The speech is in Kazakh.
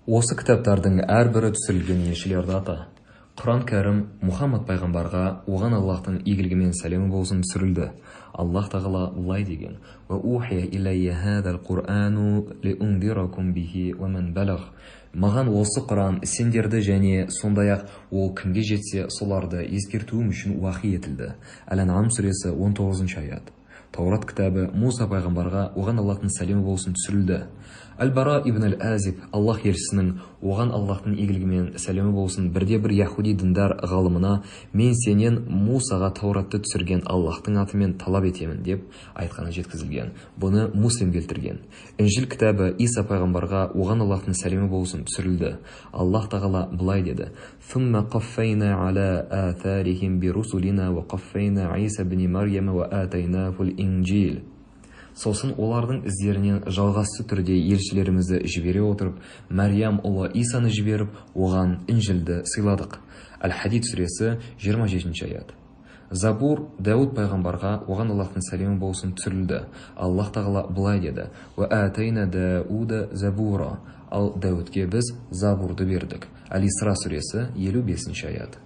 Осы кітаптардың әрбірі түсірілген елшілерді ата. Құран кәрім Мұхаммад пайғамбарға оған Аллахтың игілігімен сәлемі болсын түсірілді. Аллах тағала былай деген: «Ва ухия илайя хадал Qur'ану лиундиракум бихи ва ман балаг». Маған осы Құран сендерді және сондай-ақ ол кімге жетсе соларды ескертуім үшін уахи етілді. Әл-Ан'ам сүресі 19 аят. Таурат кітабы Муса пайғамбарға оған Аллахтың сәлемі болсын түсірілді. Әл-Бара ибн Әл-Азиб Аллах елшісінің оған Аллахтың игілігімен сәлемі болсын бірде-бір яхуди діндар ғалымына: «Мен сенен Мусаға Тауратты түсірген Аллахтың атымен талап етемін» деп айтқаны жеткізілген. Бұны Муслим келтірген. Инжил кітабы Иса пайғамбарға оған Аллахтың сәлемі болсын түсірілді. Аллах тағала былай деді: «Thumma qaffayna ala atharihim bi rusulina wa qaffayna Isa ibn Maryam wa ataynahu al-Injil». Сосын олардың іздерінен жалғасты түрде елшілерімізді жібере отырып, Мәрьям ұлы Исаны жіберіп, оған Инжилді сыйладық. Әл-Хадид сүресі 27 аят. Забур Дауд пайғамбарға оған Аллахтың сәлемі болсын түсірілді. Аллах тағала былай деді: «Ва атайна Дауда забура». Ал Дәуітке біз Забурды бердік. Әл-Исра сүресі 55 аят.